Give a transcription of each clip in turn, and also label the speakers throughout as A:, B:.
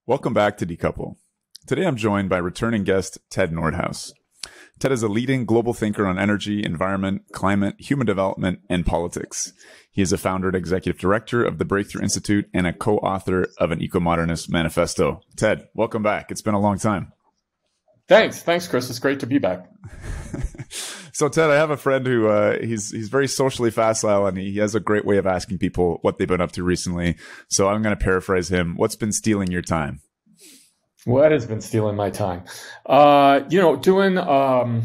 A: Welcome back to Decouple. Today I'm joined by returning guest Ted Nordhaus. Ted is a leading global thinker on energy, environment, climate, human development, and politics. He is a founder and executive director of the Breakthrough Institute and a co-author of an Eco-Modernist Manifesto. Ted, welcome back. It's been a long time.
B: Thanks, Chris. It's great to be back.
A: So, Ted, I have a friend who he's very socially facile, and he has a great way of asking people what they've been up to recently. So I'm going to paraphrase him. What's been stealing your time?
B: What has been stealing my time? Doing a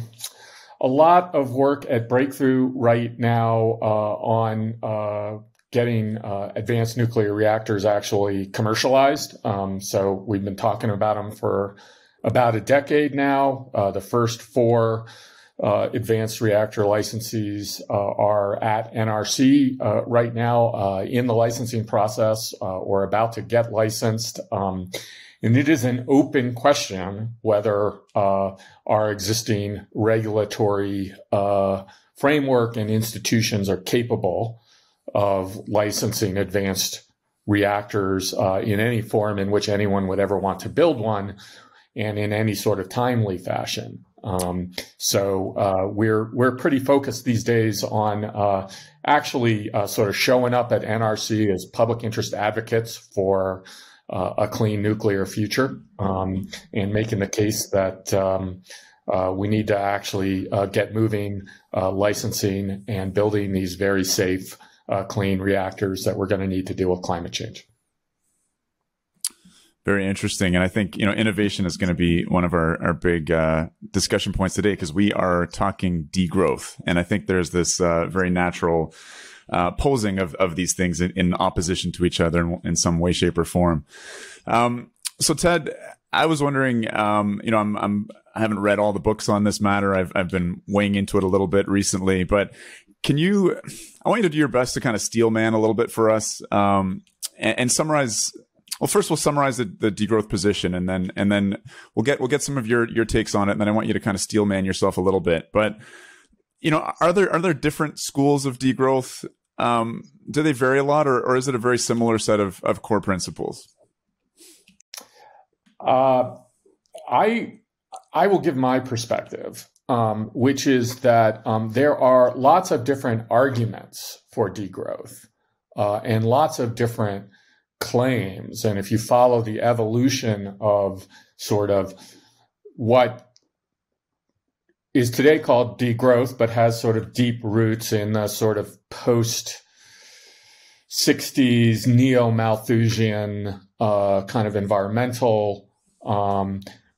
B: lot of work at Breakthrough right now on getting advanced nuclear reactors actually commercialized. So we've been talking about them for about a decade now. The first four advanced reactor licensees are at NRC right now in the licensing process or about to get licensed. And it is an open question whether our existing regulatory framework and institutions are capable of licensing advanced reactors in any form in which anyone would ever want to build one, and in any sort of timely fashion. So we're pretty focused these days on actually sort of showing up at NRC as public interest advocates for a clean nuclear future, and making the case that we need to actually get moving, licensing and building these very safe, clean reactors that we're going to need to deal with climate change.
A: Very interesting. And I think, innovation is going to be one of our big discussion points today, because we are talking degrowth. And I think there's this very natural posing of these things in opposition to each other in some way, shape, or form. So, Ted, I was wondering, I haven't read all the books on this matter. I've been weighing into it a little bit recently, but I want you to do your best to kind of steel man a little bit for us, and summarize. Well, first we'll summarize the degrowth position, and then we'll get some of your takes on it, and then I want you to kind of steel man yourself a little bit. But are there different schools of degrowth? Do they vary a lot, or is it a very similar set of core principles?
B: I will give my perspective, which is that there are lots of different arguments for degrowth, and lots of different claims. And if you follow the evolution of sort of what is today called degrowth, but has sort of deep roots in the sort of post-60s neo-Malthusian kind of environmental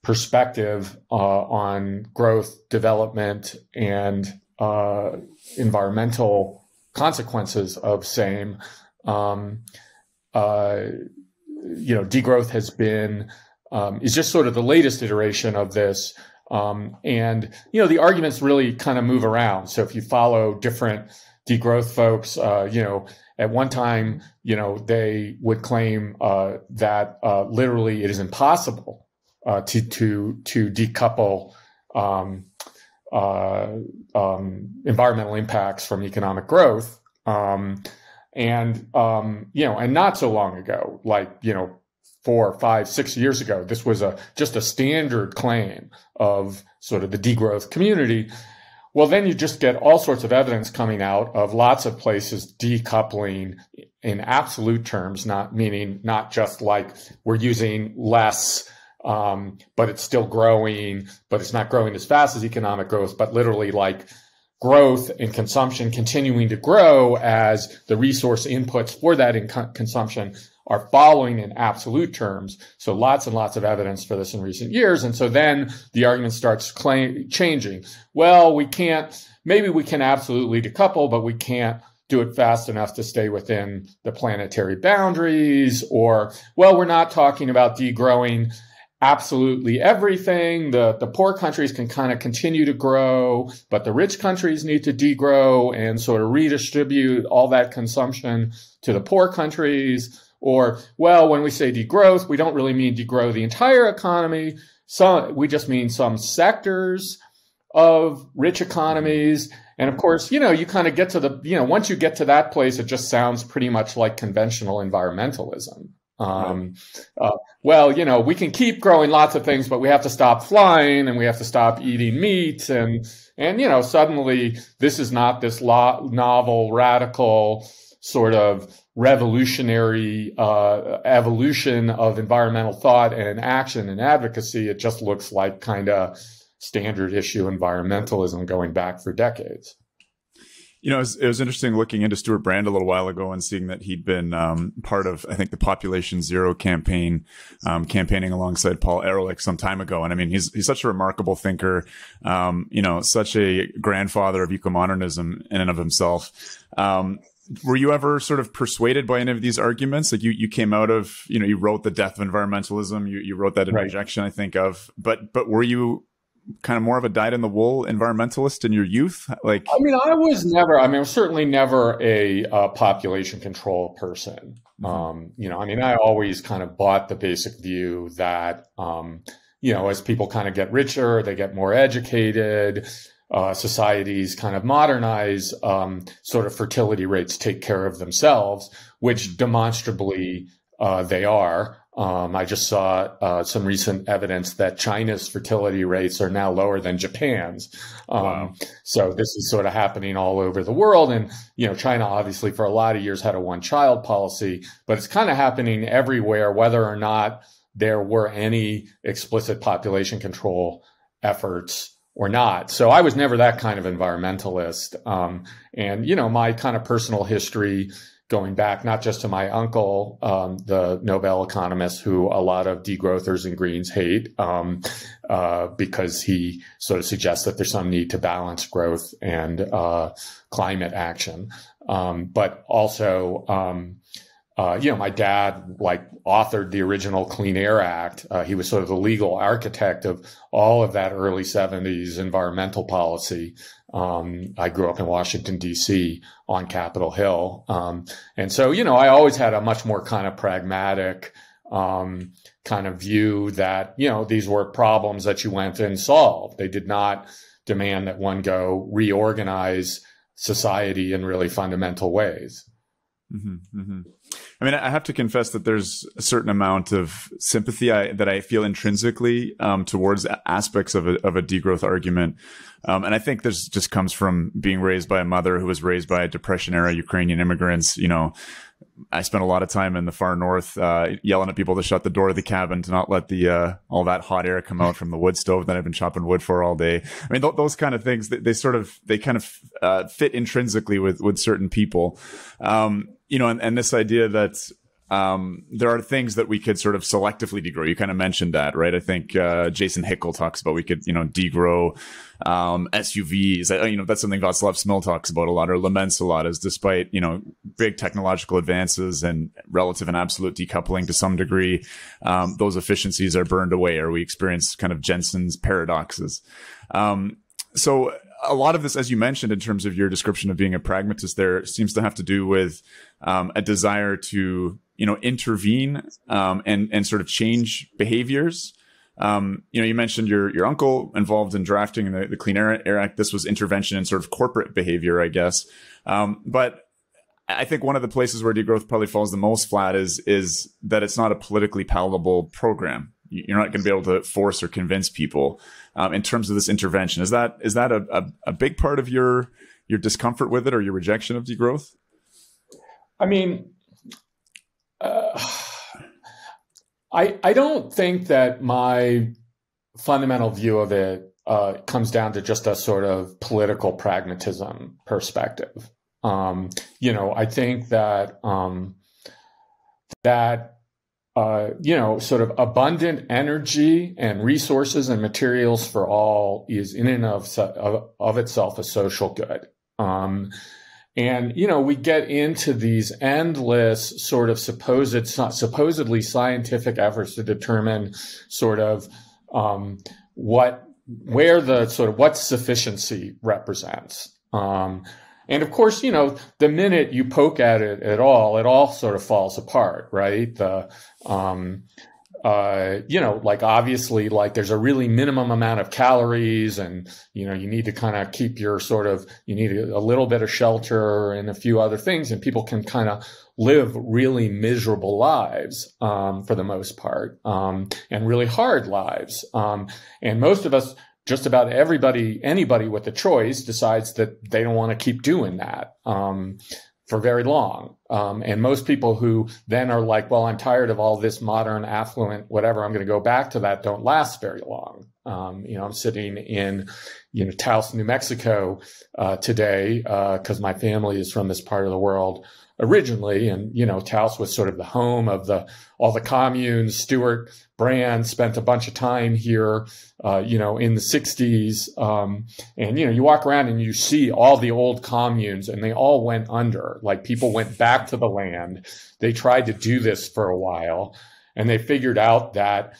B: perspective on growth, development, and environmental consequences of same. Degrowth has been, is just sort of the latest iteration of this. And the arguments really kind of move around. So if you follow different degrowth folks, at one time, they would claim that literally it is impossible to decouple environmental impacts from economic growth. And not so long ago, 4, 5, 6 years ago, this was just a standard claim of sort of the degrowth community. Well, then you just get all sorts of evidence coming out of lots of places decoupling in absolute terms, not just like we're using less, but it's still growing, but it's not growing as fast as economic growth, but literally like growth and consumption continuing to grow as the resource inputs for that consumption are following in absolute terms. So lots and lots of evidence for this in recent years. And so then the argument starts changing. Well, maybe we can absolutely decouple, but we can't do it fast enough to stay within the planetary boundaries. Or, well, we're not talking about degrowing absolutely everything. The poor countries can kind of continue to grow, but the rich countries need to degrow and sort of redistribute all that consumption to the poor countries. Or, well, when we say degrowth, we don't really mean degrow the entire economy. We just mean some sectors of rich economies. And of course, you kind of get to once you get to that place, it just sounds pretty much like conventional environmentalism. Well, we can keep growing lots of things, but we have to stop flying and we have to stop eating meat. And suddenly this is not this novel, radical sort of revolutionary evolution of environmental thought and action and advocacy. It just looks like kind of standard issue environmentalism going back for decades.
A: It was interesting looking into Stuart Brand a little while ago and seeing that he'd been part of, I think, the Population Zero campaign, campaigning alongside Paul Ehrlich some time ago. And I mean, he's such a remarkable thinker, such a grandfather of eco-modernism in and of himself. Were you ever sort of persuaded by any of these arguments? Like you came out of, you wrote The Death of Environmentalism. You wrote that in Rejection, I think of, but were you kind of more of a dyed-in-the-wool environmentalist in your youth? I was certainly never a population control person. I always kind of bought the basic view that, as people kind of get richer, they get more educated, societies kind of modernize, sort of fertility rates take care of themselves, which demonstrably they are. I just saw some recent evidence that China's fertility rates are now lower than Japan's. Wow.
B: So this is sort of happening all over the world. And, China obviously for a lot of years had a one-child policy, but it's kind of happening everywhere, whether or not there were any explicit population control efforts or not. So I was never that kind of environmentalist. My kind of personal history going back not just to my uncle, the Nobel economist who a lot of degrowthers and Greens hate, because he sort of suggests that there's some need to balance growth and climate action. But also, my dad authored the original Clean Air Act. He was sort of the legal architect of all of that early 70s environmental policy. I grew up in Washington, D.C. on Capitol Hill. And so, I always had a much more kind of pragmatic kind of view that, these were problems that you went and solved. They did not demand that one go reorganize society in really fundamental ways.
A: Mm-hmm, mm-hmm. I mean, I have to confess that there's a certain amount of sympathy that I feel intrinsically towards aspects of a degrowth argument. And I think this just comes from being raised by a mother who was raised by Depression-era Ukrainian immigrants. I spent a lot of time in the far north yelling at people to shut the door of the cabin to not let the all that hot air come out from the wood stove that I've been chopping wood for all day. I mean, those kind of things, they kind of fit intrinsically with certain people. And this idea that there are things that we could sort of selectively degrow. You kind of mentioned that, right? I think Jason Hickel talks about we could, degrow SUVs. That's something Václav Smil talks about a lot or laments a lot, is despite, big technological advances and relative and absolute decoupling to some degree, those efficiencies are burned away, or we experience kind of Jensen's paradoxes. So a lot of this, as you mentioned, in terms of your description of being a pragmatist, there seems to have to do with a desire to, intervene and sort of change behaviors. You mentioned your uncle involved in drafting the Clean Air Act. This was intervention in sort of corporate behavior, I guess. But I think one of the places where degrowth probably falls the most flat is that it's not a politically palatable program. You're not going to be able to force or convince people in terms of this intervention. Is that a big part of your discomfort with it, or your rejection of degrowth?
B: I mean, I don't think that my fundamental view of it comes down to just a sort of political pragmatism perspective. I think that sort of abundant energy and resources and materials for all is in and of itself a social good. And we get into these endless sort of supposedly scientific efforts to determine sort of what sufficiency represents. And of course, the minute you poke at it at all, it all sort of falls apart, right? like obviously, like there's a really minimum amount of calories, and you need to kind of keep your you need a little bit of shelter and a few other things, and people can kind of live really miserable lives for the most part, and really hard lives. And most of us, just about anybody with a choice, decides that they don't want to keep doing that for very long. And most people who then are like, well, I'm tired of all this modern, affluent, whatever, I'm going to go back to that, don't last very long. I'm sitting in, Taos, New Mexico, today, because my family is from this part of the world originally. And, Taos was sort of the home of all the communes. Stuart Brand spent a bunch of time here, in the 60s. And, you walk around and you see all the old communes, and they all went under. Like, people went back to the land. They tried to do this for a while, and they figured out that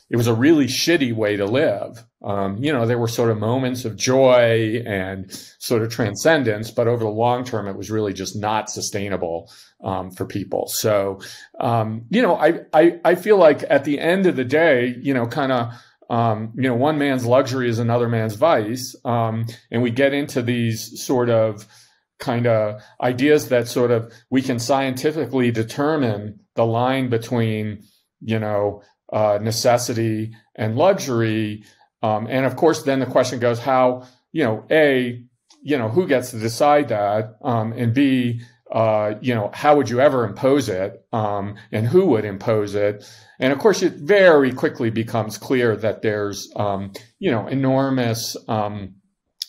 B: it was a really shitty way to live. There were sort of moments of joy and sort of transcendence, but over the long term, it was really just not sustainable for people. So, I feel like at the end of the day, one man's luxury is another man's vice. And we get into these sort of kind of ideas that sort of we can scientifically determine the line between, necessity and luxury. And of course, then the question goes, how, who gets to decide that? And B, how would you ever impose it? And who would impose it? And of course, it very quickly becomes clear that there's, enormous,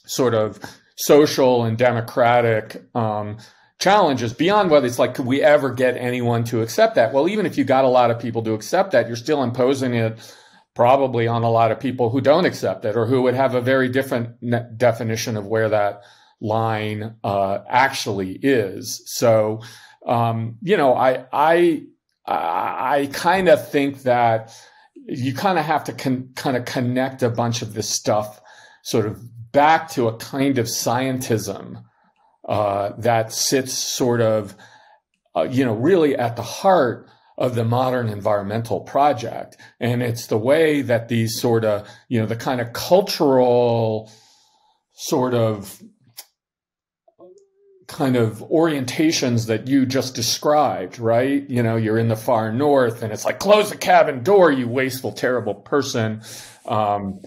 B: sort of social and democratic, challenges beyond whether it's like, could we ever get anyone to accept that? Well, even if you got a lot of people to accept that, you're still imposing it probably on a lot of people who don't accept it, or who would have a very different definition of where that line actually is. So, I kind of think that you kind of have to kind of connect a bunch of this stuff sort of back to a kind of scientism that sits sort of, really at the heart of the modern environmental project. And it's the way that these sort of, the kind of cultural sort of kind of orientations that you just described, right? You're in the far north and it's like, close the cabin door, you wasteful, terrible person. I'm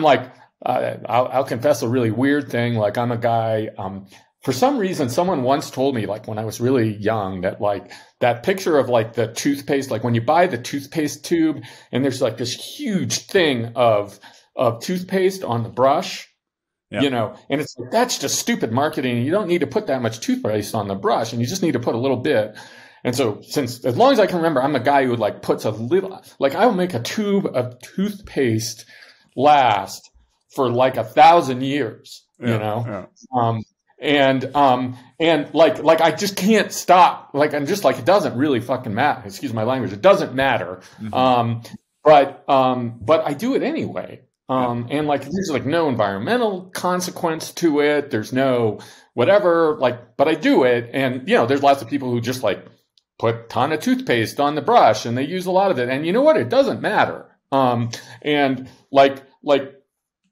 B: like, I'll confess a really weird thing. Like, I'm a guy, for some reason, someone once told me, like, when I was really young, that like that picture of like the toothpaste, like when you buy the toothpaste tube and there's like this huge thing of toothpaste on the brush, and it's like, that's just stupid marketing. You don't need to put that much toothpaste on the brush, and you just need to put a little bit. And so, as long as I can remember, I'm a guy who like puts a little, like I will make a tube of toothpaste last for like 1,000 years, and like I just can't stop. Like, I'm just like, it doesn't really fucking matter. Excuse my language. It doesn't matter. Mm-hmm. But I do it anyway. And like, there's like no environmental consequence to it. There's no whatever, like, but I do it. And, there's lots of people who just like put a ton of toothpaste on the brush and they use a lot of it. And you know what? It doesn't matter. And like,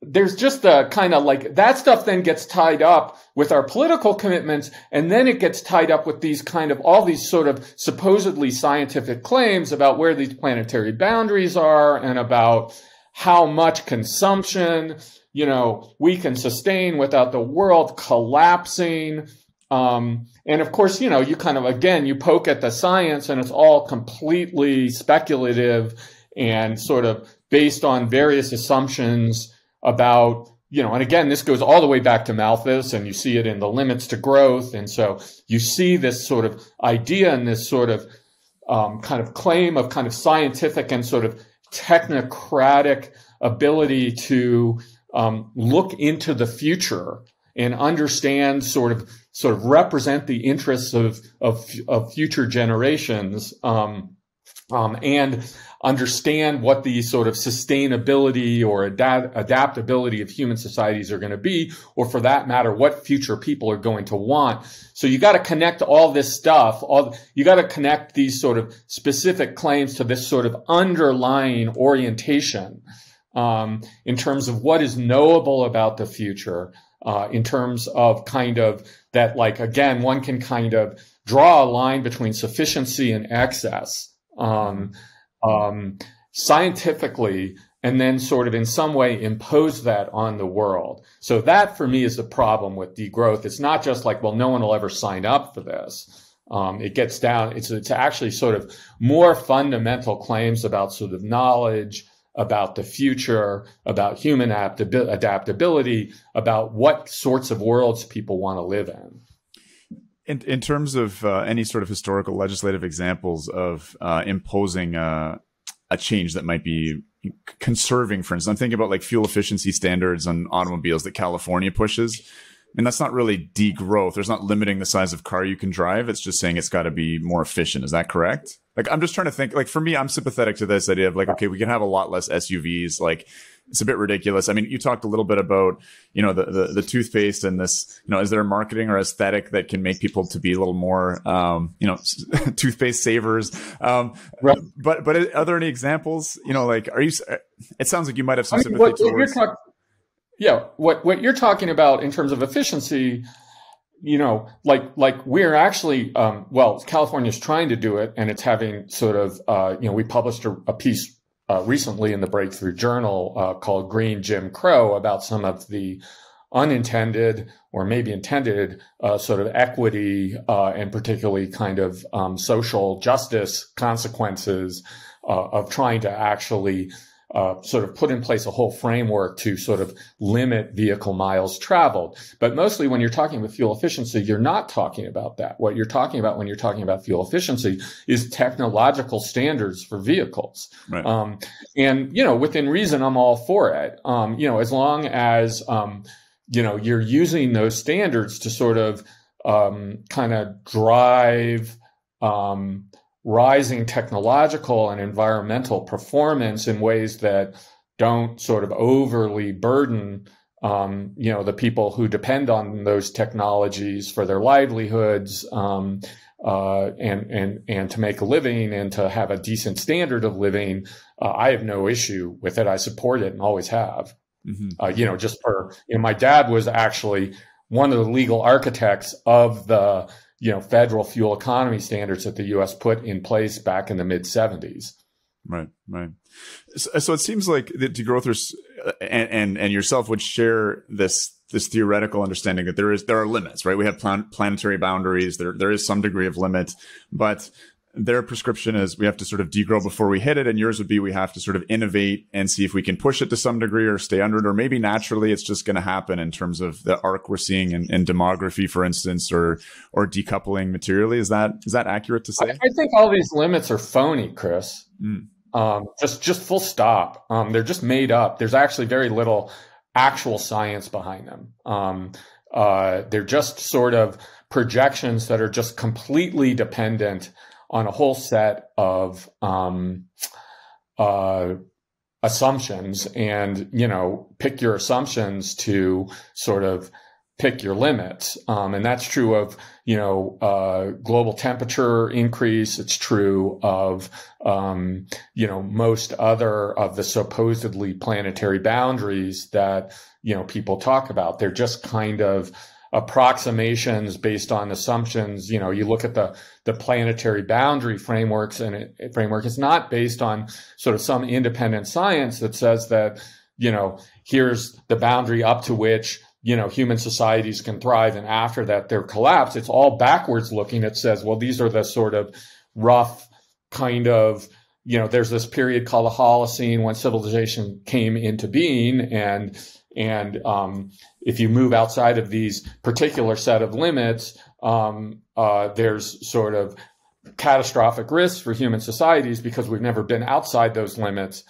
B: there's just a kind of like that stuff then gets tied up with our political commitments. And then it gets tied up with these kind of all these sort of supposedly scientific claims about where these planetary boundaries are and about how much consumption, we can sustain without the world collapsing. And of course, you kind of, again, you poke at the science and it's all completely speculative and sort of based on various assumptions about, and again, this goes all the way back to Malthus, and you see it in the limits to growth. And so you see this sort of idea and this sort of kind of claim of kind of scientific and sort of technocratic ability to look into the future and understand, sort of represent the interests of future generations. and understand what the sort of sustainability or adaptability of human societies are going to be, or for that matter, what future people are going to want. So you got to connect all this stuff. You got to connect these sort of specific claims to this sort of underlying orientation in terms of what is knowable about the future, in terms of kind of that, like, again, one can kind of draw a line between sufficiency and excess. Scientifically, and then sort of in some way impose that on the world. So that for me is the problem with degrowth. It's not just like, well, no one will ever sign up for this. It gets down, it's actually sort of more fundamental claims about sort of knowledge, about the future, about human adaptability, about what sorts of worlds people want to live in.
A: In terms of any sort of historical legislative examples of imposing a change that might be conserving, for instance, I'm thinking about like fuel efficiency standards on automobiles that California pushes. And that's not really degrowth. There's not limiting the size of car you can drive. It's just saying it's got to be more efficient. Is that correct? Like, I'm just trying to think, like, for me, I'm sympathetic to this idea of like, okay, we can have a lot less SUVs. Like, it's a bit ridiculous. I mean, you talked a little bit about, you know, the toothpaste and this, you know, is there a marketing or aesthetic that can make people to be a little more, you know, toothpaste savers? Right. But are there any examples, you know, like, it sounds like you might have some sympathy towards.
B: Yeah, what you're talking about in terms of efficiency, you know, like we're actually, well, California's trying to do it, and it's having sort of, you know, we published a piece recently in the Breakthrough Journal called Green Jim Crow about some of the unintended or maybe intended sort of equity and particularly kind of social justice consequences of trying to actually sort of put in place a whole framework to sort of limit vehicle miles traveled. But mostly when you're talking about fuel efficiency, you're not talking about that. What you're talking about when you're talking about fuel efficiency is technological standards for vehicles. Right. And, you know, within reason, I'm all for it. You know, as long as, you know, you're using those standards to sort of kind of drive rising technological and environmental performance in ways that don't sort of overly burden, you know, the people who depend on those technologies for their livelihoods, and to make a living and to have a decent standard of living. I have no issue with it. I support it and always have. Mm-hmm. You know, just for, you know, my dad was actually one of the legal architects of the, you know, federal fuel economy standards that the U.S. put in place back in the mid-70s.
A: Right, right. So it seems like the degrowthers and yourself would share this theoretical understanding that there are limits, right? We have planetary boundaries. There is some degree of limit, but their prescription is we have to sort of degrow before we hit it, and yours would be we have to sort of innovate and see if we can push it to some degree or stay under it, or maybe naturally it's just going to happen in terms of the arc we're seeing in demography, for instance, or decoupling materially. Is that accurate to say?
B: I think all these limits are phony, Chris. Just full stop. They're just made up. There's actually very little actual science behind them. They're just sort of projections that are just completely dependent on a whole set of assumptions, and, you know, pick your assumptions to sort of pick your limits. And that's true of, you know, global temperature increase. It's true of, you know, most other of the supposedly planetary boundaries that, you know, people talk about. They're just kind of approximations based on assumptions. You know, you look at the planetary boundary frameworks, and framework is not based on sort of some independent science that says that, you know, here's the boundary up to which, you know, human societies can thrive, and after that they're collapsed. It's all backwards looking. It says, well, these are the sort of rough kind of, you know, there's this period called the Holocene when civilization came into being, and if you move outside of these particular set of limits, there's sort of catastrophic risks for human societies because we've never been outside those limits.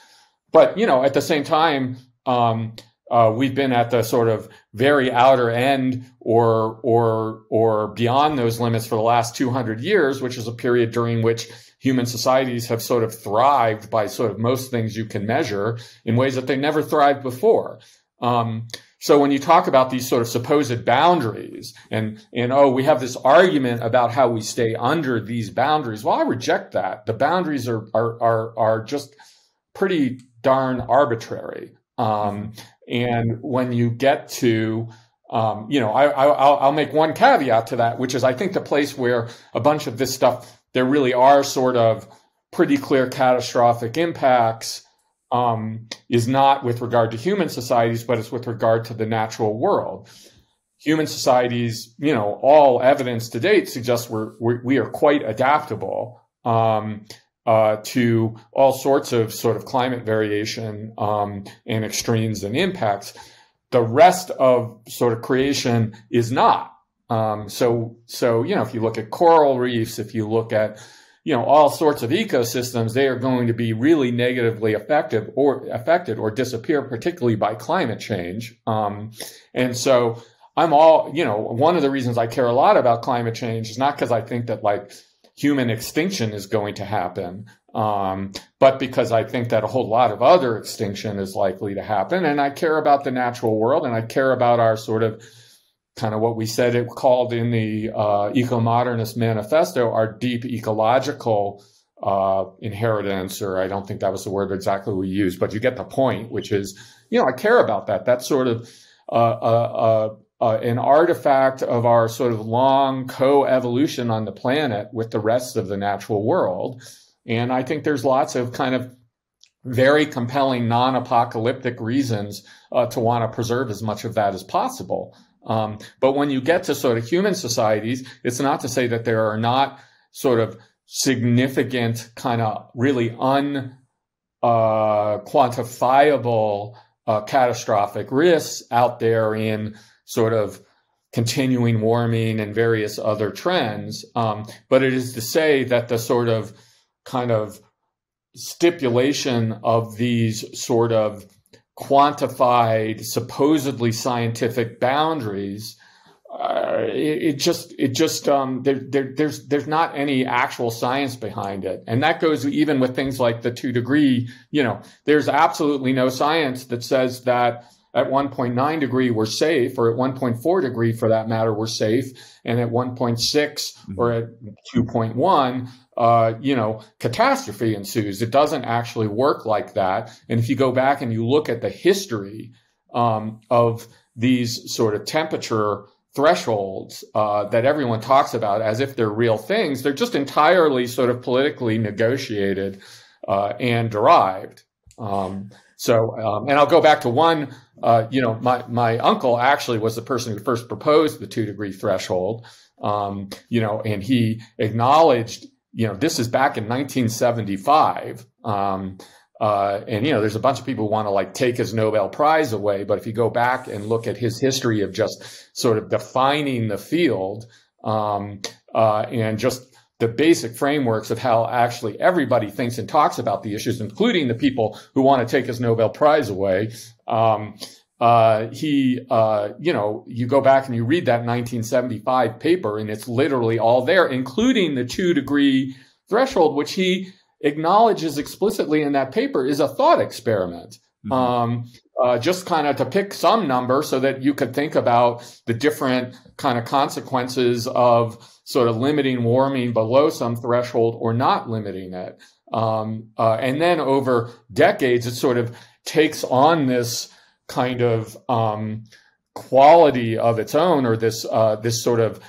B: But, you know, at the same time, we've been at the sort of very outer end or beyond those limits for the last 200 years, which is a period during which human societies have sort of thrived by sort of most things you can measure in ways that they never thrived before. So when you talk about these sort of supposed boundaries and we have this argument about how we stay under these boundaries. Well, I reject that. The boundaries are just pretty darn arbitrary. And when you get to, I'll make one caveat to that, which is I think the place where a bunch of this stuff, there really are sort of pretty clear catastrophic impacts, is not with regard to human societies, but it's with regard to the natural world. Human societies, all evidence to date suggests we are quite adaptable to all sorts of sort of climate variation and extremes and impacts. The rest of sort of creation is not. So if you look at coral reefs, if you look at all sorts of ecosystems, they are going to be really negatively affected or disappear, particularly by climate change. And so one of the reasons I care a lot about climate change is not because I think that like human extinction is going to happen, but because I think that a whole lot of other extinction is likely to happen. And I care about the natural world, and I care about our sort of kind of what we said it called in the Eco-Modernist Manifesto, our deep ecological inheritance, or I don't think that was the word exactly we used, but you get the point, which is, I care about that. That's sort of an artifact of our sort of long co-evolution on the planet with the rest of the natural world. And I think there's lots of kind of very compelling non-apocalyptic reasons to want to preserve as much of that as possible. But when you get to sort of human societies, it's not to say that there are not sort of significant kind of really unquantifiable catastrophic risks out there in sort of continuing warming and various other trends. But it is to say that the sort of kind of stipulation of these sort of quantified, supposedly scientific boundaries, there's not any actual science behind it. And that goes even with things like the 2 degree, there's absolutely no science that says that at 1.9 degree we're safe, or at 1.4 degree for that matter, we're safe. And at 1.6 or at 2.1, catastrophe ensues. It doesn't actually work like that. And if you go back and you look at the history of these sort of temperature thresholds that everyone talks about as if they're real things, they're just entirely sort of politically negotiated and derived. And I'll go back to one, my uncle actually was the person who first proposed the 2 degree threshold, and he acknowledged, this is back in 1975. And, there's a bunch of people who want to like take his Nobel Prize away. But if you go back and look at his history of just sort of defining the field, and just the basic frameworks of how actually everybody thinks and talks about the issues, including the people who want to take his Nobel Prize away. You go back and you read that 1975 paper, and it's literally all there, including the 2 degree threshold, which he acknowledges explicitly in that paper is a thought experiment. Just kind of to pick some number so that you could think about the different kind of consequences of sort of limiting warming below some threshold or not limiting it. And then over decades, it sort of takes on this kind of quality of its own, or this sort of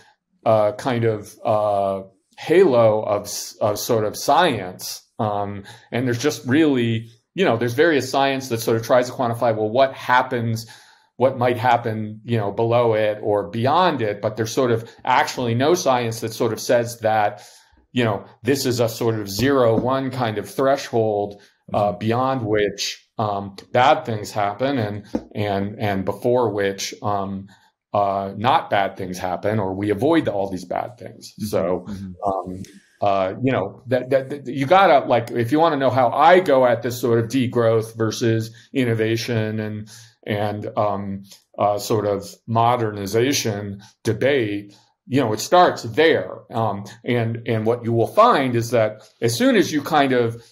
B: kind of halo of sort of science. And there's just really, there's various science that sort of tries to quantify, well, what might happen, below it or beyond it. But there's sort of actually no science that sort of says that, this is a sort of 0-1 kind of threshold, beyond which, bad things happen and before which, not bad things happen, or we avoid all these bad things. So, that you gotta, like, if you want to know how I go at this sort of degrowth versus innovation and sort of modernization debate, it starts there. And what you will find is that as soon as you kind of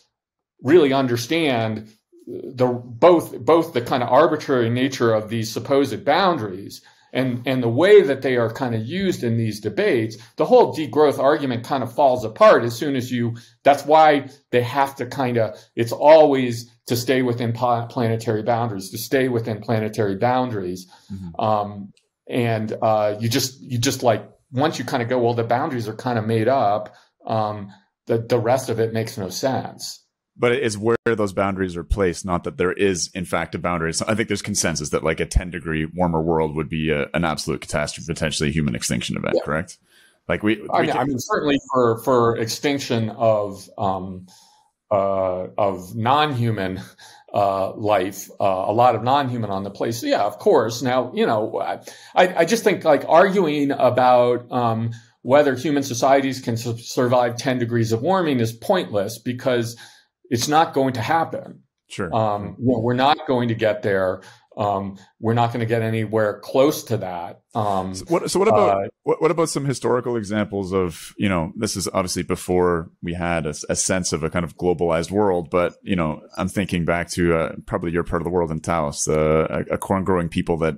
B: really understand both the kind of arbitrary nature of these supposed boundaries and the way that they are kind of used in these debates, the whole degrowth argument kind of falls apart as soon as that's why they have to it's always to stay within planetary boundaries, to stay within planetary boundaries. Mm-hmm. You just like, once you kind of go, well, the boundaries are kind of made up, the rest of it makes no sense.
A: But it's where those boundaries are placed, not that there is, in fact, a boundary. So I think there's consensus that like a 10-degree warmer world would be an absolute catastrophe, potentially a human extinction event, correct? Like
B: I mean, certainly for extinction of non-human life, a lot of non-human on the place. Yeah, of course. Now, I just think like arguing about whether human societies can survive 10 degrees of warming is pointless because it's not going to happen.
A: Sure.
B: We're not going to get there. We're not going to get anywhere close to that.
A: What about some historical examples of, this is obviously before we had a sense of a kind of globalized world, but, I'm thinking back to probably your part of the world in Taos, a corn growing people that,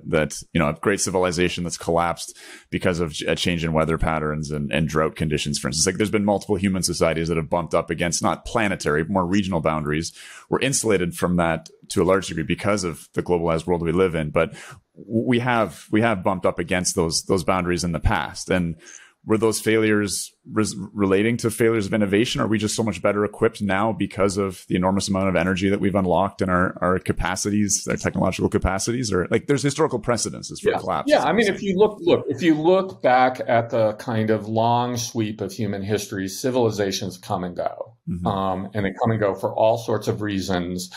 A: a great civilization that's collapsed because of a change in weather patterns and drought conditions, for instance. Like there's been multiple human societies that have bumped up against not planetary, more regional boundaries. We're insulated from that to a large degree because of the globalized world we live in, but we have bumped up against those boundaries in the past. And were those failures relating to failures of innovation? Are we just so much better equipped now because of the enormous amount of energy that we've unlocked in our capacities, our technological capacities? Or like there's historical precedences for collapse.
B: Yeah. I mean, if you look back at the kind of long sweep of human history, civilizations come and go, and they come and go for all sorts of reasons.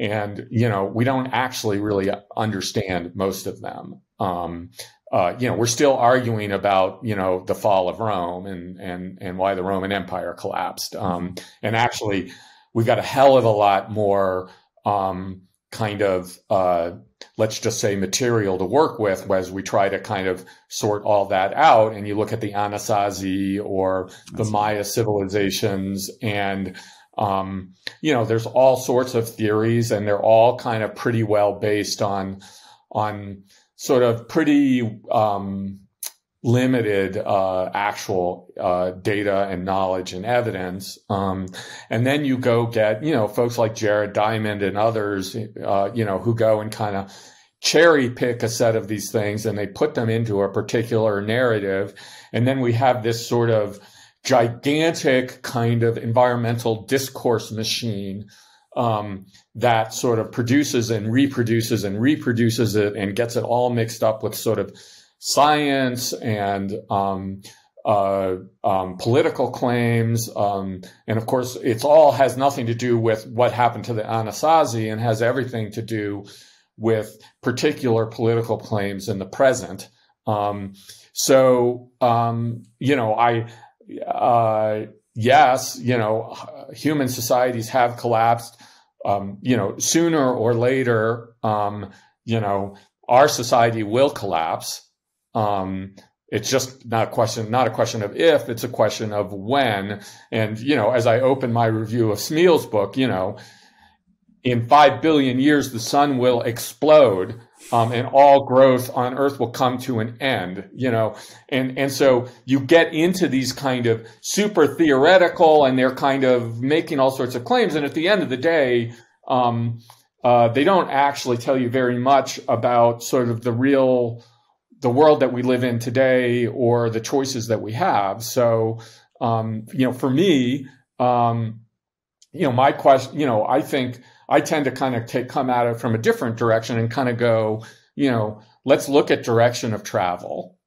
B: And, we don't actually really understand most of them. We're still arguing about, the fall of Rome and why the Roman Empire collapsed. And actually, we've got a hell of a lot more let's just say material to work with as we try to kind of sort all that out. And you look at the Anasazi or the Maya civilizations and there's all sorts of theories and they're all kind of pretty well based on sort of pretty limited actual data and knowledge and evidence. And then you go get, folks like Jared Diamond and others, who go and kind of cherry pick a set of these things and they put them into a particular narrative. And then we have this sort of gigantic kind of environmental discourse machine that sort of produces and reproduces it and gets it all mixed up with sort of science and political claims. And of course, it's all has nothing to do with what happened to the Anasazi and has everything to do with particular political claims in the present. Yes, human societies have collapsed, sooner or later, our society will collapse. It's just not a question of if, it's a question of when. And, as I open my review of Smeal's book, in 5 billion years, the sun will explode. And all growth on Earth will come to an end, and so you get into these kind of super theoretical and they're kind of making all sorts of claims. And at the end of the day, they don't actually tell you very much about sort of the world that we live in today or the choices that we have. So, for me, my question, I think I tend to kind of come at it from a different direction and kind of go, let's look at direction of travel.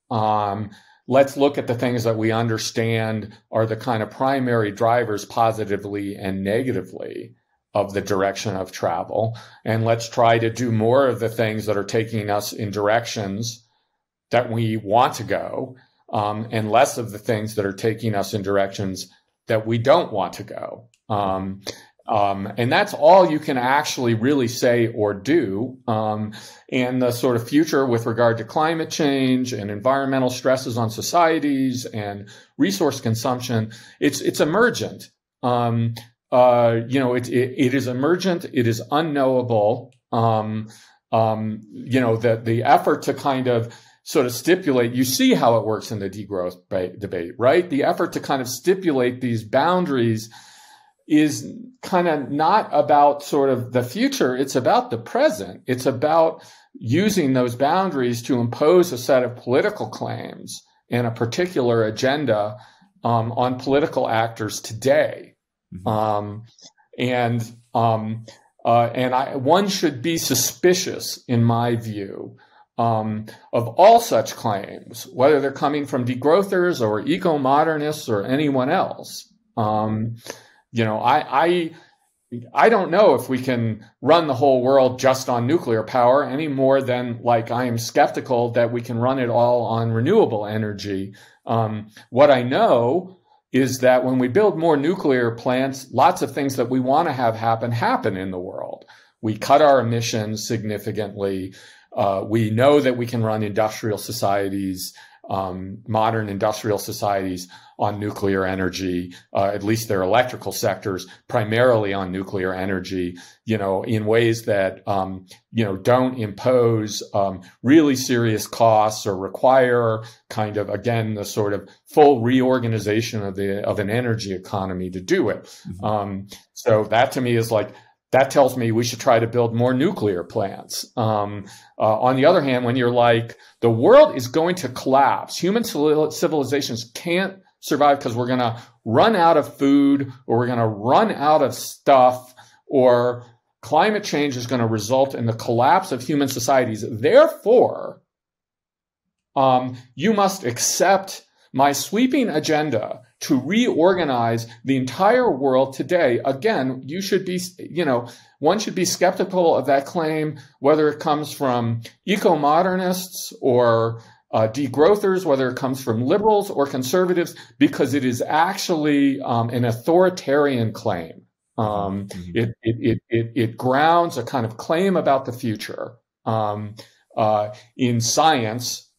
B: Let's look at the things that we understand are the kind of primary drivers positively and negatively of the direction of travel. And let's try to do more of the things that are taking us in directions that we want to go, and less of the things that are taking us in directions that we don't want to go. And that's all you can actually really say or do. And the sort of future with regard to climate change and environmental stresses on societies and resource consumption, it's emergent. It is emergent. It is unknowable. The effort to kind of sort of stipulate, you see how it works in the degrowth debate, right? The effort to kind of stipulate these boundaries is kind of not about sort of the future. It's about the present. It's about using those boundaries to impose a set of political claims and a particular agenda on political actors today. Mm-hmm. One should be suspicious, in my view, of all such claims, whether they're coming from degrowthers or eco-modernists or anyone else. I don't know if we can run the whole world just on nuclear power any more than I am skeptical that we can run it all on renewable energy. What I know is that when we build more nuclear plants, lots of things that we want to have happen in the world. We cut our emissions significantly. We know that we can run industrial societies, modern industrial societies, on nuclear energy, at least their electrical sectors, primarily on nuclear energy, in ways that, don't impose really serious costs or require kind of, again, the sort of full reorganization of an energy economy to do it. Mm-hmm. So that to me is that tells me we should try to build more nuclear plants. On the other hand, when you're the world is going to collapse, human civilizations can't survive because we're going to run out of food, or we're going to run out of stuff, or climate change is going to result in the collapse of human societies. Therefore, you must accept my sweeping agenda to reorganize the entire world today. Again, one should be skeptical of that claim, whether it comes from eco-modernists or degrowthers, whether it comes from liberals or conservatives, because it is actually an authoritarian claim. It grounds a kind of claim about the future in science,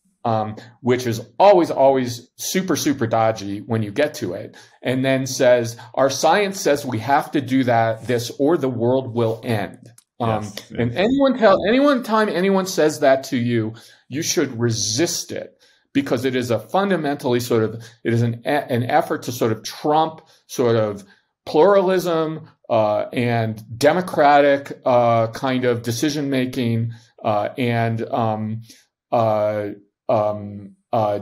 B: which is always super, super dodgy when you get to it, and then says, our science says we have to do this or the world will end. Yes. And anytime anyone says that to you, you should resist it, because it is a fundamentally it is an effort to sort of trump sort of pluralism and democratic kind of decision making and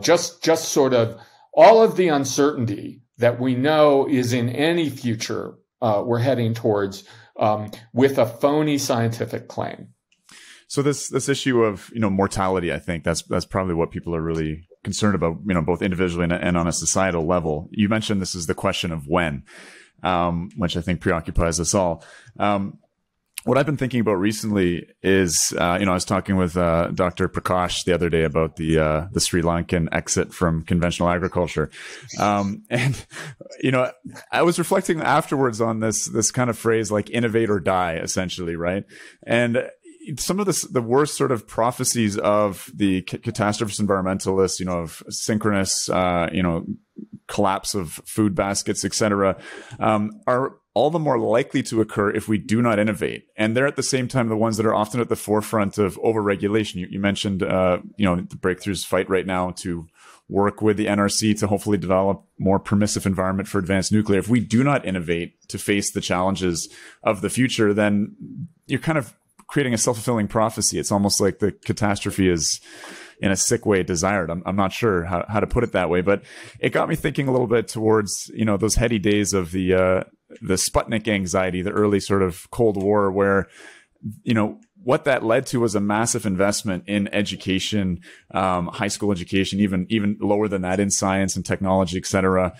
B: just sort of all of the uncertainty that we know is in any future we're heading towards with a phony scientific claim.
A: So this issue of mortality, I think that's probably what people are really concerned about, both individually and on a societal level. You mentioned this is the question of when, which I think preoccupies us all. What I've been thinking about recently is, I was talking with Dr. Prakash the other day about the Sri Lankan exit from conventional agriculture, and I was reflecting afterwards on this kind of phrase like "innovate or die," essentially, right? And some of the worst sort of prophecies of the catastrophist environmentalists, of synchronous, collapse of food baskets, etc., are all the more likely to occur if we do not innovate. And they're at the same time the ones that are often at the forefront of overregulation. You mentioned, the Breakthrough's fight right now to work with the NRC to hopefully develop more permissive environment for advanced nuclear. If we do not innovate to face the challenges of the future, then you're kind of creating a self-fulfilling prophecy. It's almost like the catastrophe is, in a sick way, desired. I'm not sure how to put it that way, but it got me thinking a little bit towards, those heady days of the Sputnik anxiety, the early sort of Cold War, where, what that led to was a massive investment in education, high school education, even lower than that in science and technology, et cetera.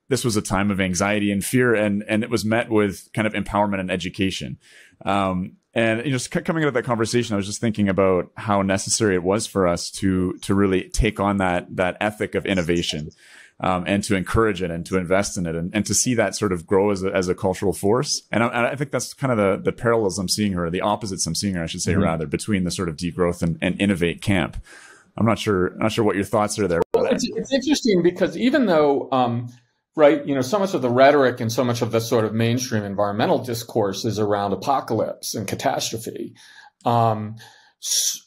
A: This was a time of anxiety and fear, and it was met with kind of empowerment and education. And just coming out of that conversation, I was just thinking about how necessary it was for us to really take on that ethic of innovation. and to encourage it and to invest in it and to see that sort of grow as a cultural force. And I think that's kind of the parallels I'm seeing her, the opposites I'm seeing her, I should say, rather, between the sort of degrowth and innovate camp. I'm not sure what your thoughts are there.
B: Well, it's interesting because even though, right, so much of the rhetoric and so much of the sort of mainstream environmental discourse is around apocalypse and catastrophe. Like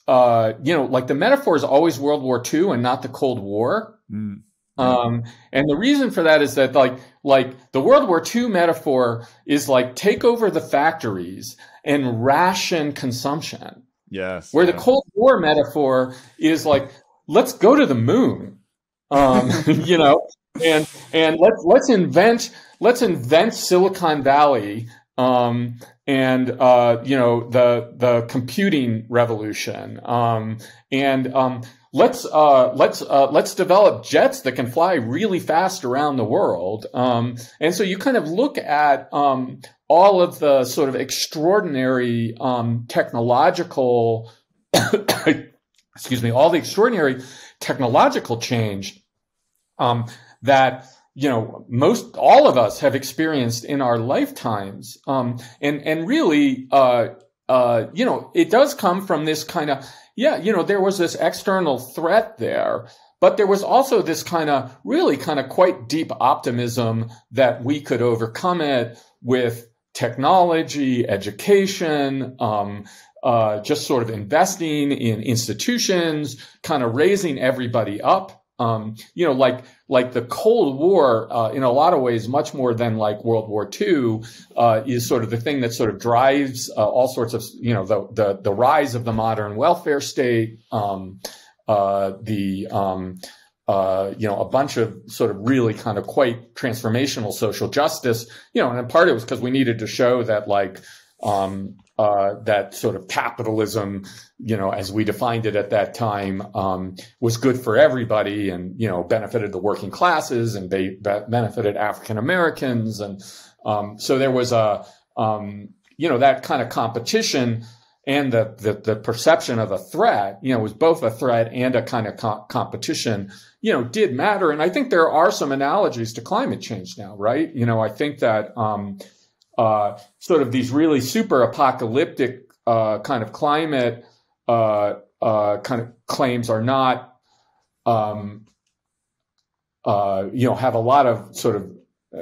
B: the metaphor is always World War II and not the Cold War. Mm. And the reason for that is that like the World War II metaphor is like take over the factories and ration consumption.
A: Yes.
B: Where the Cold War metaphor is like, let's go to the moon, and let's invent Silicon Valley, the computing revolution, let's develop jets that can fly really fast around the world. And so you kind of look at all of the sort of extraordinary technological, all the extraordinary technological change that all of us have experienced in our lifetimes, and really, it does come from this kind of, there was this external threat there, but there was also this kind of quite deep optimism that we could overcome it with technology, education, just sort of investing in institutions, kind of raising everybody up. Like the Cold War, in a lot of ways, much more than like World War II, is sort of the thing that sort of drives all sorts of, the rise of the modern welfare state, a bunch of sort of really kind of quite transformational social justice, and in part it was because we needed to show that that sort of capitalism, as we defined it at that time, was good for everybody and, benefited the working classes and benefited African Americans. And so there was that kind of competition and the perception of a threat, was both a threat and a kind of competition, did matter. And I think there are some analogies to climate change now, right? I think that sort of these really super apocalyptic kind of climate kind of claims are not, have a lot of sort of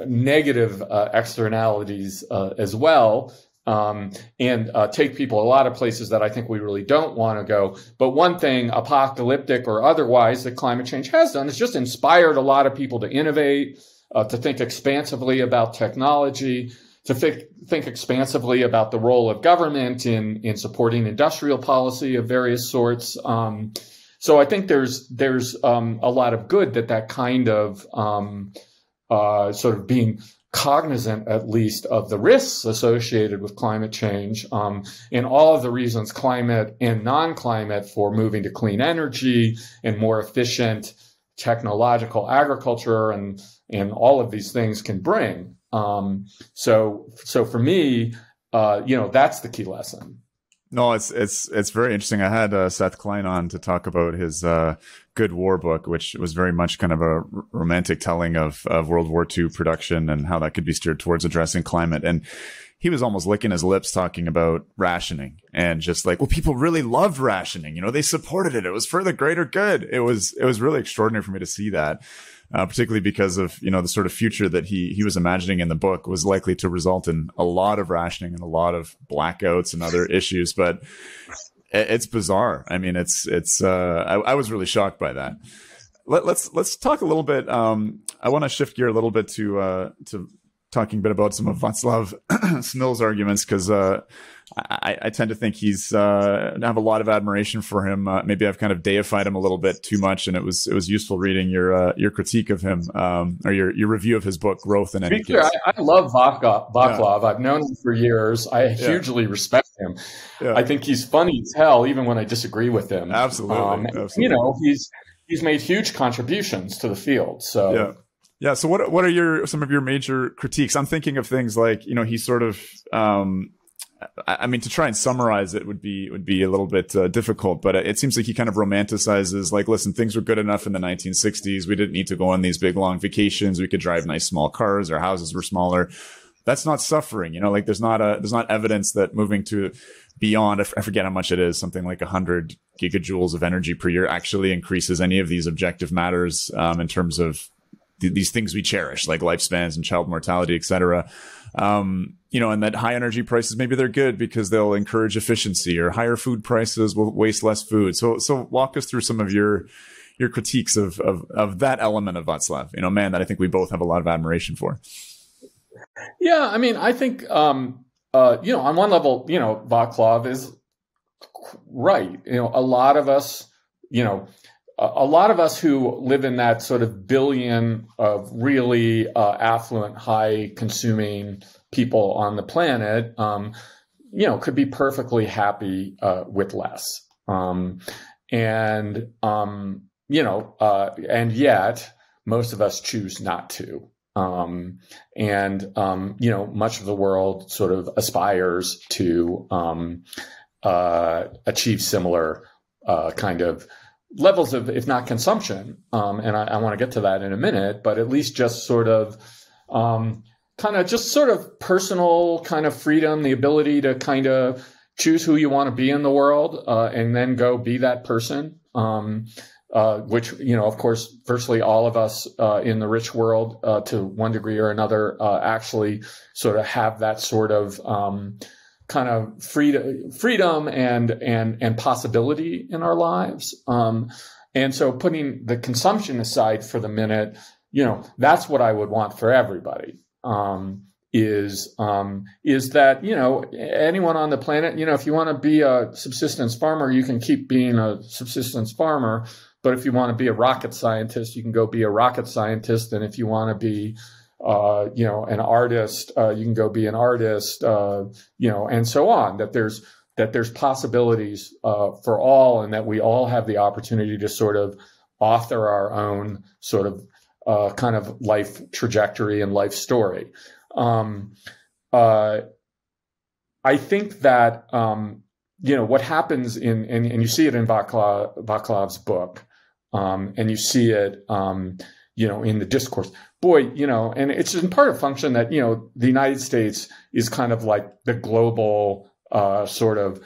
B: negative externalities as well, and take people a lot of places that I think we really don't want to go. But one thing, apocalyptic or otherwise, that climate change has done is just inspired a lot of people to innovate, to think expansively about technology, to think expansively about the role of government in supporting industrial policy of various sorts. So I think there's a lot of good that kind of sort of being cognizant, at least, of the risks associated with climate change, and all of the reasons climate and non-climate for moving to clean energy and more efficient technological agriculture and all of these things can bring. So for me, that's the key lesson.
A: No, it's very interesting. I had Seth Klein on to talk about his Good War book, which was very much kind of a romantic telling of World War II production and how that could be steered towards addressing climate. And he was almost licking his lips talking about rationing and just like, well, people really loved rationing. They supported it. It was for the greater good. It was really extraordinary for me to see that. Particularly because of, the sort of future that he was imagining in the book was likely to result in a lot of rationing and a lot of blackouts and other issues. But it's bizarre. I mean, I was really shocked by that. Let's talk a little bit. I want to shift gear a little bit to talking a bit about some of Václav Smil's arguments, because I tend to think I have a lot of admiration for him. Maybe I've kind of deified him a little bit too much, and it was useful reading your critique of him, or your review of his book Growth. In any case,
B: I love Václav. Yeah. I've known him for years. I hugely respect him. Yeah. I think he's funny as hell, even when I disagree with him.
A: Absolutely. Absolutely.
B: He's made huge contributions to the field. So.
A: Yeah. Yeah. So what are some of your major critiques? I'm thinking of things like, he sort of, I mean, to try and summarize it would be a little bit difficult, but it seems like he kind of romanticizes, like, listen, things were good enough in the 1960s. We didn't need to go on these big long vacations. We could drive nice small cars. Our houses were smaller. That's not suffering, like there's not evidence that moving to beyond, I forget how much it is, something like 100 gigajoules of energy per year actually increases any of these objective matters, in terms of these things we cherish, like lifespans and child mortality, et cetera. And that high energy prices, maybe they're good because they'll encourage efficiency, or higher food prices will waste less food. So walk us through some of your critiques of that element of Václav, man that I think we both have a lot of admiration for.
B: Yeah, I mean, I think, on one level, Václav is right. A lot of us, a lot of us who live in that sort of billion of really affluent, high consuming people on the planet, could be perfectly happy with less. And yet most of us choose not to. Much of the world sort of aspires to achieve similar kind of levels of, if not consumption. And I want to get to that in a minute, but at least just sort of personal kind of freedom, the ability to kind of choose who you want to be in the world, and then go be that person. Which, of course, virtually all of us in the rich world, to one degree or another, actually sort of have that sort of kind of freedom and possibility in our lives. And so putting the consumption aside for the minute, that's what I would want for everybody. Is that, anyone on the planet, if you want to be a subsistence farmer, you can keep being a subsistence farmer. But if you want to be a rocket scientist, you can go be a rocket scientist. And if you want to be, an artist, you can go be an artist, and so on. That there's possibilities for all, and that we all have the opportunity to sort of author our own sort of kind of life trajectory and life story. I think that what happens and you see it in Václav's book. And you see it, in the discourse. Boy, and it's in part a function that, the United States is kind of like the global sort of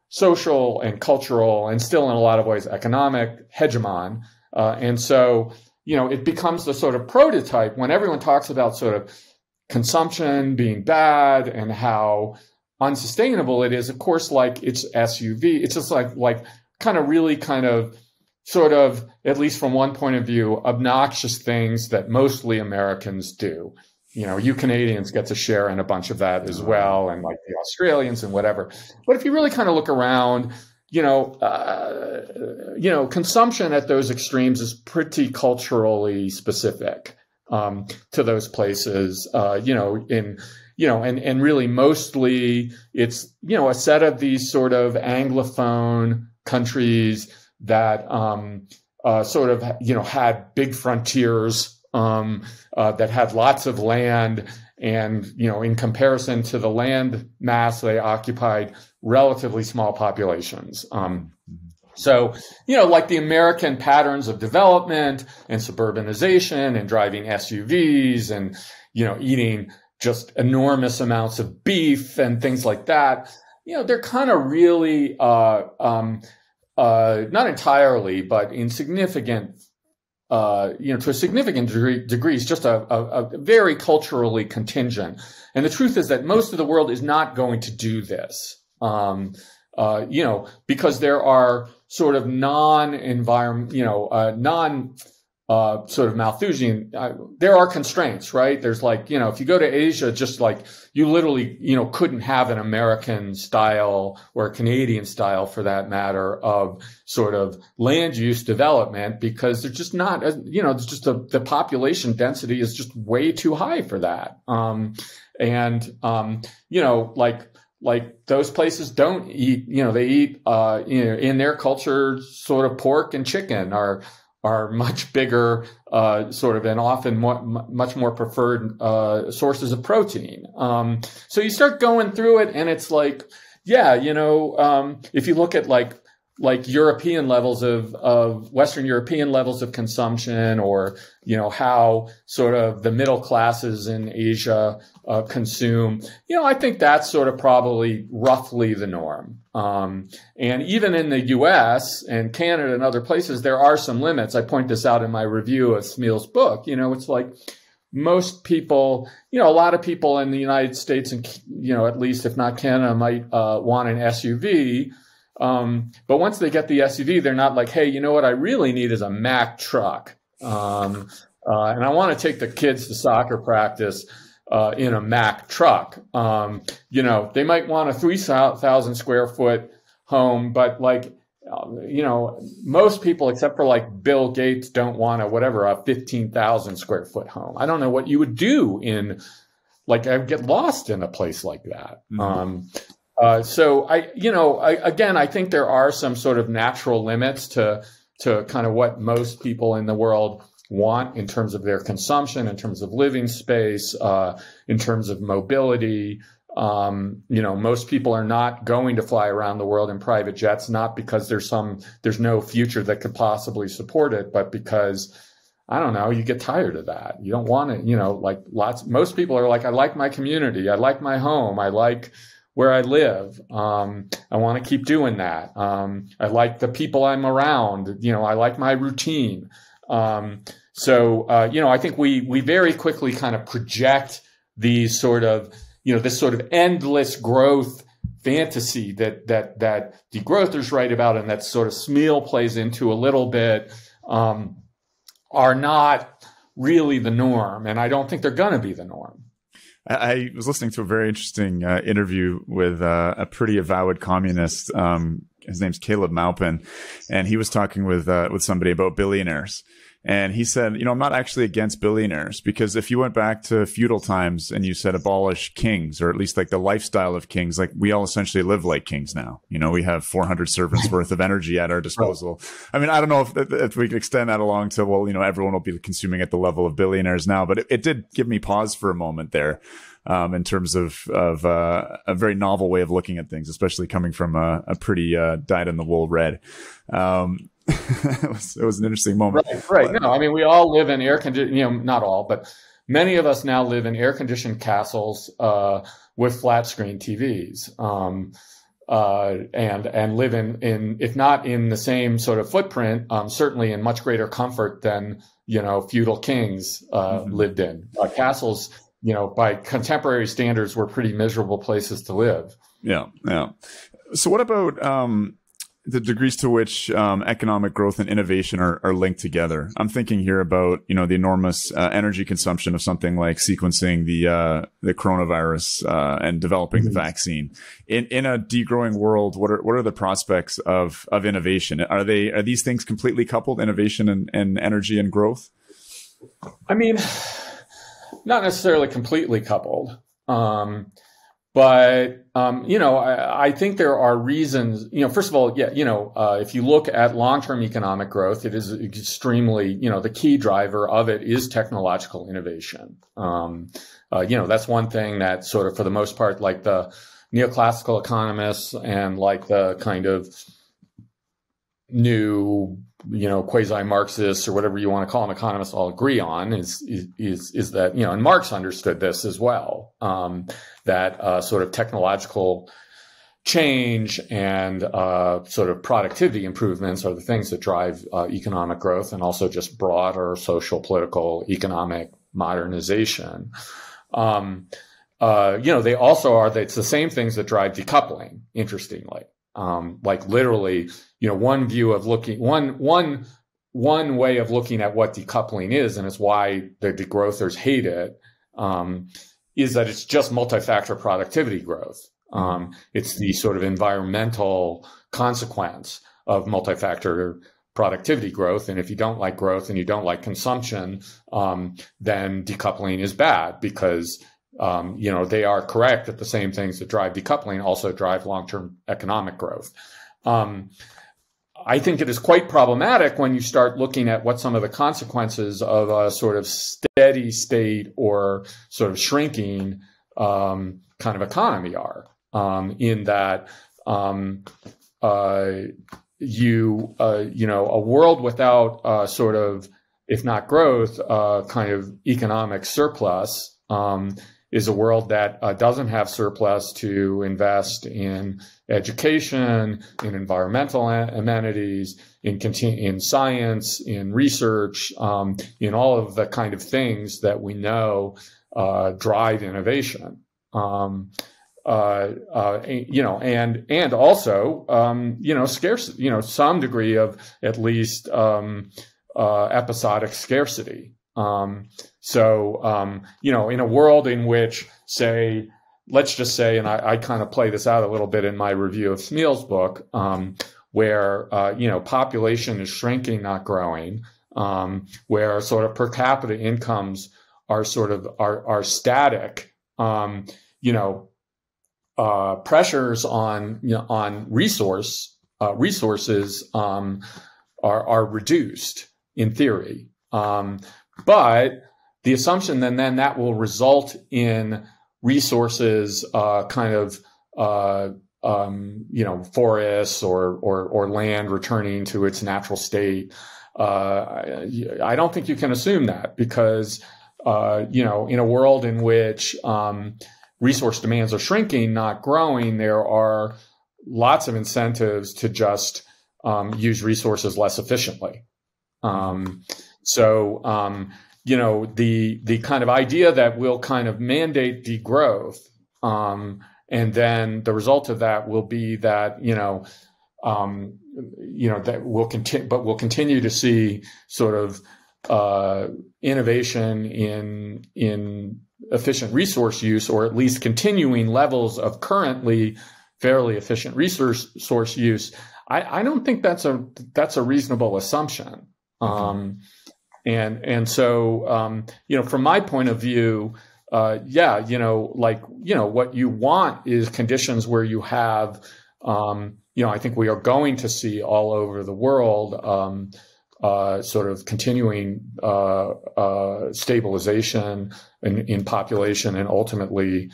B: social and cultural and still in a lot of ways economic hegemon. And so, it becomes the sort of prototype when everyone talks about sort of consumption being bad and how unsustainable it is. Of course, like it's SUV. It's just like kind of really kind of sort of, at least from one point of view, obnoxious things that mostly Americans do. You Canadians get to share in a bunch of that as well, and like the Australians and whatever. But if you really kind of look around, consumption at those extremes is pretty culturally specific to those places. And really mostly it's a set of these sort of Anglophone countries that sort of had big frontiers, that had lots of land, and in comparison to the land mass they occupied, relatively small populations. So like the American patterns of development and suburbanization and driving SUVs and eating just enormous amounts of beef and things like that, they're kind of really not entirely, but in significant, to a significant degree, is just a very culturally contingent. And the truth is that most of the world is not going to do this, because there are sort of sort of Malthusian, there are constraints, right? There's like, if you go to Asia, just like you literally, couldn't have an American style or a Canadian style for that matter of sort of land use development, because there's just not, it's just the population density is just way too high for that. Like those places don't eat, they eat, in their culture, sort of pork and chicken are are much bigger, sort of, and often much more preferred sources of protein. So you start going through it, and it's like, yeah, if you look at like European levels of Western European levels of consumption, or, how sort of the middle classes in Asia consume, I think that's sort of probably roughly the norm. And even in the US and Canada and other places, there are some limits. I point this out in my review of Smeal's book. It's like most people, a lot of people in the United States and, at least if not Canada, might want an SUV. But once they get the SUV, they're not like, hey, what I really need is a Mack truck. And I want to take the kids to soccer practice in a Mack truck. They might want a 3,000 square foot home, but most people, except for like Bill Gates, don't want a 15,000 square foot home. I don't know what you would do I'd get lost in a place like that. Mm-hmm. So I think there are some sort of natural limits to kind of what most people in the world want in terms of their consumption, in terms of living space, in terms of mobility. Most people are not going to fly around the world in private jets, not because there's no future that could possibly support it, but because, I don't know, you get tired of that. You don't want it, most people are like, I like my community. I like my home. I like where I live. I want to keep doing that. I like the people I'm around. I like my routine. So I think we very quickly kind of project these sort of, this sort of endless growth fantasy that degrowthers write about, and that sort of Smeal plays into a little bit, are not really the norm. And I don't think they're going to be the norm.
A: I was listening to a very interesting interview with a pretty avowed communist. His name's Caleb Maupin, and he was talking with somebody about billionaires. And he said, I'm not actually against billionaires, because if you went back to feudal times and you said abolish kings, or at least like the lifestyle of kings, like we all essentially live like kings now. We have 400 servants worth of energy at our disposal. I mean, I don't know if we could extend that along to, everyone will be consuming at the level of billionaires now, but it did give me pause for a moment there. In terms of a very novel way of looking at things, especially coming from a pretty dyed-in-the-wool red. It was an interesting moment.
B: Right. No, I mean, we all live in air-conditioned, not all, but many of us now live in air-conditioned castles with flat-screen TVs, and live in, if not in the same sort of footprint, certainly in much greater comfort than, feudal kings lived in. Castles, by contemporary standards, were pretty miserable places to live.
A: Yeah. So what about the degrees to which economic growth and innovation are linked together? I'm thinking here about, the enormous energy consumption of something like sequencing the coronavirus and developing the vaccine. In a degrowing world, what are the prospects of innovation? Are these things completely coupled, innovation and energy and growth?
B: I mean, not necessarily completely coupled. But I think there are reasons, first of all, if you look at long-term economic growth, it is extremely, the key driver of it is technological innovation. That's one thing that sort of, for the most part, like the neoclassical economists and like the kind of new, quasi-Marxists or whatever you want to call them, economists all agree on is that, and Marx understood this as well, that sort of technological change and sort of productivity improvements are the things that drive economic growth, and also just broader social, political, economic modernization. They also are, it's the same things that drive decoupling, interestingly. Like literally, one view of looking, one way of looking at what decoupling is, and it's why the degrowthers hate it, is that it's just multi-factor productivity growth. It's the sort of environmental consequence of multi-factor productivity growth. And if you don't like growth and you don't like consumption, then decoupling is bad, because they are correct that the same things that drive decoupling also drive long-term economic growth. I think it is quite problematic when you start looking at what some of the consequences of a sort of steady state or sort of shrinking kind of economy are. In that a world without sort of, if not growth, kind of economic surplus is a world that doesn't have surplus to invest in education, in environmental amenities, in science, in research, in all of the kind of things that we know drive innovation. And also, scarcity, some degree of at least episodic scarcity. In a world in which, say, let's just say, and I kind of play this out a little bit in my review of Smeal's book, where, population is shrinking, not growing, where sort of per capita incomes are sort of, are static, pressures on resources, are reduced in theory. But the assumption then that will result in resources, forests or land returning to its natural state. I don't think you can assume that because, in a world in which, resource demands are shrinking, not growing, there are lots of incentives to just, use resources less efficiently. The kind of idea that we'll kind of mandate degrowth, and then the result of that will be that, that we'll continue to see sort of, innovation in efficient resource use, or at least continuing levels of currently fairly efficient resource use. I don't think that's a reasonable assumption. From my point of view, what you want is conditions where you have, I think we are going to see all over the world, sort of continuing, stabilization in population and ultimately,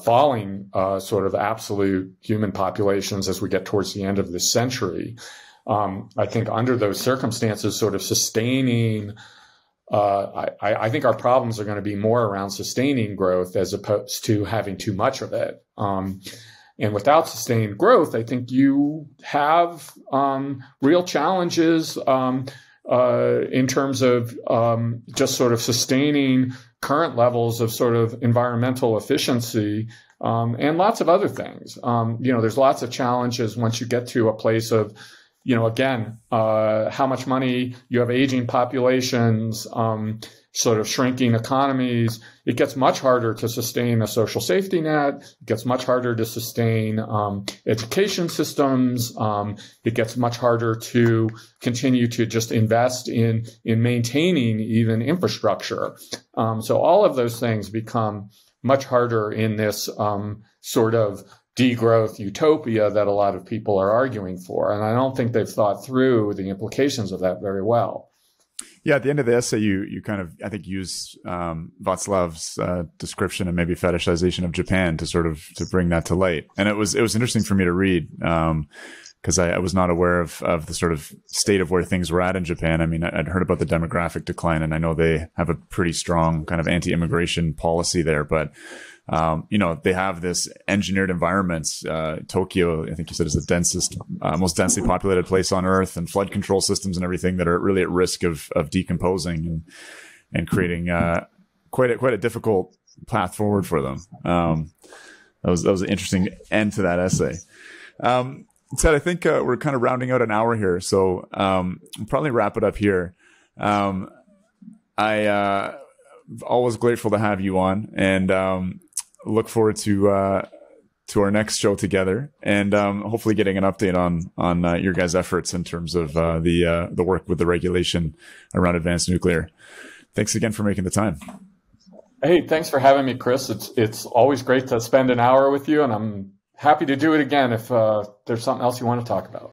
B: falling, sort of absolute human populations as we get towards the end of this century. I think under those circumstances, sort of sustaining, I think our problems are going to be more around sustaining growth as opposed to having too much of it. And without sustained growth, I think you have real challenges in terms of just sort of sustaining current levels of sort of environmental efficiency and lots of other things. There's lots of challenges once you get to a place of, how much money you have, aging populations, sort of shrinking economies. It gets much harder to sustain a social safety net. It gets much harder to sustain education systems. It gets much harder to continue to just invest in maintaining even infrastructure. So all of those things become much harder in this sort of degrowth utopia that a lot of people are arguing for. And I don't think they've thought through the implications of that very well.
A: Yeah, at the end of the essay, you kind of, I think, use Václav's description and maybe fetishization of Japan to bring that to light. And it was interesting for me to read because I was not aware of the sort of state of where things were at in Japan. I mean, I'd heard about the demographic decline, and I know they have a pretty strong kind of anti-immigration policy there, but they have this engineered environments. Tokyo, I think you said, is the densest, most densely populated place on Earth, and flood control systems and everything that are really at risk of decomposing and creating quite a difficult path forward for them. That was an interesting end to that essay. Ted, I think we're kind of rounding out an hour here, so we'll probably wrap it up here. Always grateful to have you on, and look forward to our next show together, and hopefully getting an update on your guys' efforts in terms of the work with the regulation around advanced nuclear. Thanks again for making the time.
B: Hey, thanks for having me, Chris. It's always great to spend an hour with you, and I'm happy to do it again if there's something else you want to talk about.